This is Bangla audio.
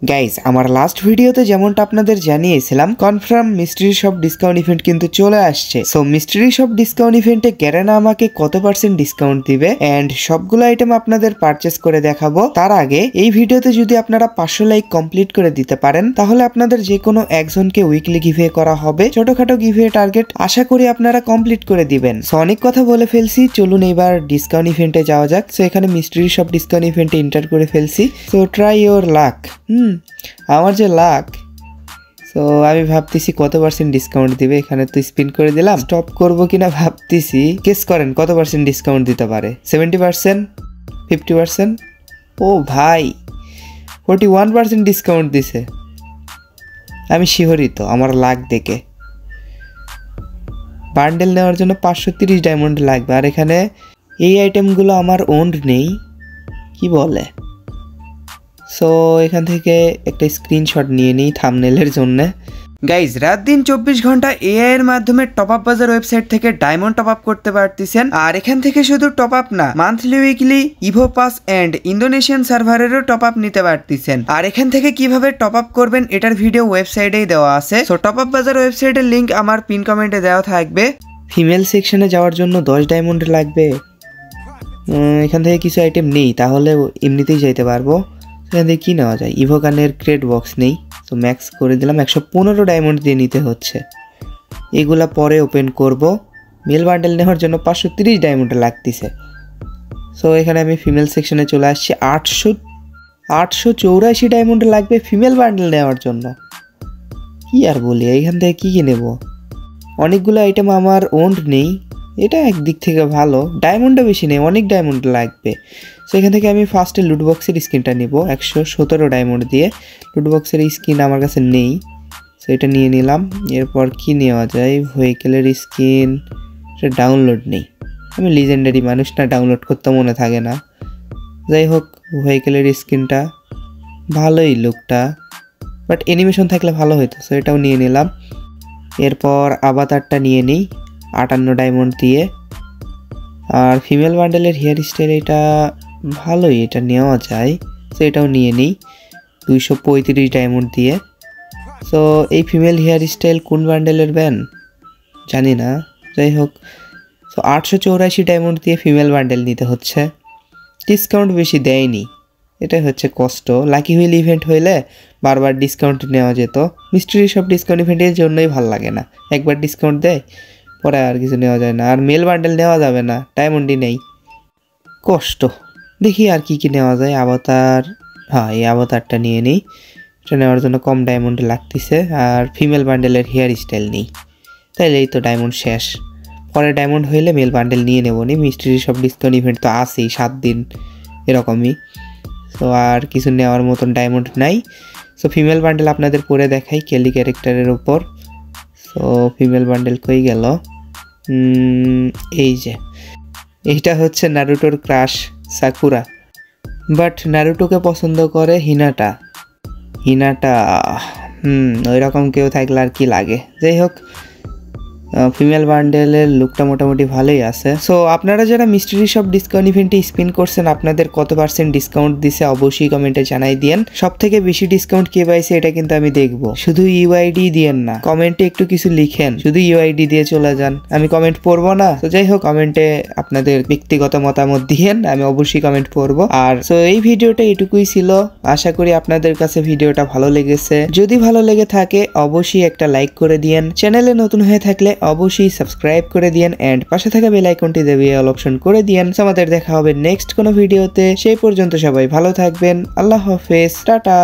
গাইজ আমার লাস্ট ভিডিওতে যেমনটা আপনাদের জানিয়েছিলাম confirm mystery shop discount event কিন্তু চলে আসছে। সো মিস্ট্রি শপ ডিসকাউন্ট ইভেন্টে গ্যারেনা আমাকে কত % ডিসকাউন্ট দিবে এন্ড সবগুলো আইটেম আপনাদের পারচেস করে দেখাবো। তার আগে এই ভিডিওতে যদি আপনারা 500 লাইক কমপ্লিট করে দিতে পারেন তাহলে আপনাদের যে কোনো একজনকে উইকলি গিভওয়ে করা হবে। ছোটখাটো গিভওয়ে টার্গেট আশা করি আপনারা কমপ্লিট করে দিবেন। সো অনেক কথা বলে ফেলছি, চলুন এবার ডিসকাউন্ট ইভেন্টে যাওয়া যাক। সো এখানে মিস্ট্রি শপ ডিসকাউন্ট ইভেন্টে এন্টার করে ফেলছি। So try your lakh. আমার যে লাক, সো আমি ভাবতেছি কত % ডিসকাউন্ট দিবে। এখানে তো স্পিন করে দিলাম, স্টপ করব কিনা ভাবতেছি। গেস করেন কত % ডিসকাউন্ট দিতে পারে? 70%, 50%? ও ভাই 41% ডিসকাউন্ট দিছে। আমি শিহরিত আমার লাক দেখে। বান্ডেল নেওয়ার জন্য 530 ডায়মন্ড লাগবে, আর এখানে এই আইটেমগুলো আমার ওন্ড নেই। কি বলে? সো এখান থেকে একটা স্ক্রিনশট নিয়ে নিই থাম্বনেলের জন্য। গাইজ রাত দিন 24 ঘন্টা এআই এর মাধ্যমে টপ আপ বাজার ওয়েবসাইট থেকে ডায়মন্ড টপ আপ করতে পারতেছেন। আর এখান থেকে শুধু টপ আপ না, monthly weekly evo pass and Indonesian সার্ভারেরও টপ আপ নিতে পারতেছেন। আর এখান থেকে কিভাবে টপ আপ করবেন এটার ভিডিও ওয়েবসাইটেই দেওয়া আছে। সো টপ আপ বাজার ওয়েবসাইটের লিঙ্ক আমার পিন কমেন্টে দেওয়া থাকবে। ফিমেল সেকশনে যাওয়ার জন্য 10 ডায়মন্ড লাগবে। এখান থেকে কিছু আইটেম নেই, তাহলে এমনিতেই যাইতে পারবো। এখান থেকে কী নেওয়া যায়? ইভোগানের ক্রেড বক্স নেই, তো ম্যাক্স করে দিলাম। 115 ডায়মন্ড দিয়ে নিতে হচ্ছে। এগুলা পরে ওপেন করব। মেল বান্ডেল নেওয়ার জন্য 530 ডায়মন্ড লাগতেছে। সো এখানে আমি ফিমেল সেকশনে চলে আসছি। 884 ডায়মন্ড লাগবে ফিমেল বান্ডেল নেওয়ার জন্য। কি আর বলি, এইখান থেকে কী নেব? অনেকগুলো আইটেম আমার ওন্ড নেই, এটা একদিক থেকে ভালো। ডায়মন্ডও বেশি নেই, অনেক ডায়মন্ড লাগবে। সো এখান থেকে আমি ফার্স্টে লুটবক্সের স্কিনটা নিব 117 ডায়মন্ড দিয়ে। লুটবক্সের স্কিন আমার কাছে নেই, সো এটা নিয়ে নিলাম। এরপর কি নেওয়া যায়? ভেহিকেলের স্কিন, এটা ডাউনলোড নেই। আমি লিজেন্ডারি মানুষ না, ডাউনলোড করতে মনে থাকে না। যাই হোক, ভেহিকেলের স্কিনটা ভালোই লুকটা, বাট অ্যানিমেশন থাকলে ভালো হতো। সো এটাও নিয়ে নিলাম। এরপর আবাতারটা নিয়ে নিই 58 ডায়মন্ড দিয়ে। আর ফিমেল বান্ডেলের হেয়ার স্টাইল এটা ভালোই, এটা নেওয়া যায়। সো এটাও নিয়ে নিই 235 ডায়মন্ড দিয়ে। সো এই ফিমেল হেয়ার স্টাইল কোন বান্ডেলের ব্যান জানি না, যাই হোক। সো 884 ডায়মন্ড দিয়ে ফিমেল বান্ডেল নিতে হচ্ছে। ডিসকাউন্ট বেশি দেয়নি, এটাই হচ্ছে কষ্ট। লাকি হুইল ইভেন্ট হইলে বারবার ডিসকাউন্ট নেওয়া যেত। মিস্ট্রি সব ডিসকাউন্ট ইভেন্টের জন্যই ভালো লাগে না, একবার ডিসকাউন্ট দেয় পরে আর কিছু নেওয়া যায় না। আর মেল বান্ডেল নেওয়া যাবে না, ডায়মন্ডই নেই, কষ্ট। দেখি আর কি কি নেওয়া যায়। আবতার, হ্যাঁ এই আবতারটা নিয়ে নিই, এটা নেওয়ার জন্য কম ডায়মন্ড লাগতেছে। আর ফিমেল বান্ডেলের হেয়ার স্টাইল নেই, তাইলে এই তো ডায়মন্ড শেষ। পরে ডায়মন্ড হইলে মেল বান্ডেল নিয়ে নেবো নি। মিস্ট্রি সব ডিসকাউন্ট ইভেন্ট তো আসেই 7 দিন এরকমই। সো আর কিছু নেওয়ার মতন ডায়মন্ড নাই। সো ফিমেল বান্ডেল আপনাদের পরে দেখাই কেলি ক্যারেক্টারের ওপর। সো ফিমেল বান্ডেল কই গেল? এই যে এইটা হচ্ছে নারুটোর ক্রাশ সাকুরা, বাট নারুটোকে পছন্দ করে হিনাটা। ওই রকম কেউ থাকলে আর কি লাগে। যাই হোক, ফিমেল বান্ডেলের লুকটা মোটামুটি ভালোই আছে। সো আপনারা যারা মিস্ট্রি শপ ডিসকাউন্ট ইভেন্টে স্পিন করছেন আপনাদের কত % ডিসকাউন্ট দিছে অবশ্যই কমেন্টে জানাই দিয়েন। সব থেকে বেশি ডিসকাউন্ট কে পাইছে এটা কিন্তু আমি দেখবো। শুধু ইউআইডি দিয়েন না, কমেন্টে একটু কিছু লিখেন। শুধু ইউআইডি দিয়ে চলে যান, আমি কমেন্ট পড়বো না। তো যাই হোক, কমেন্টে আপনাদের ব্যক্তিগত মতামত দিয়েন, আমি অবশ্যই কমেন্ট পড়বো। আর সো এই ভিডিওটা এটুকুই ছিল। আশা করি আপনাদের কাছে ভিডিওটা ভালো লেগেছে। যদি ভালো লেগে থাকে অবশ্যই একটা লাইক করে দিয়েন। চ্যানেলে নতুন হয়ে থাকলে অবশ্যই সাবস্ক্রাইব করে দিয়েন এন্ড পাশে থাকা বেল আইকনটি দেবে অল অপশন করে দিয়েন। আমাদের দেখা হবে নেক্সট কোনো ভিডিওতে। সেই পর্যন্ত সবাই ভালো থাকবেন। আল্লাহ হাফেজ, টাটা।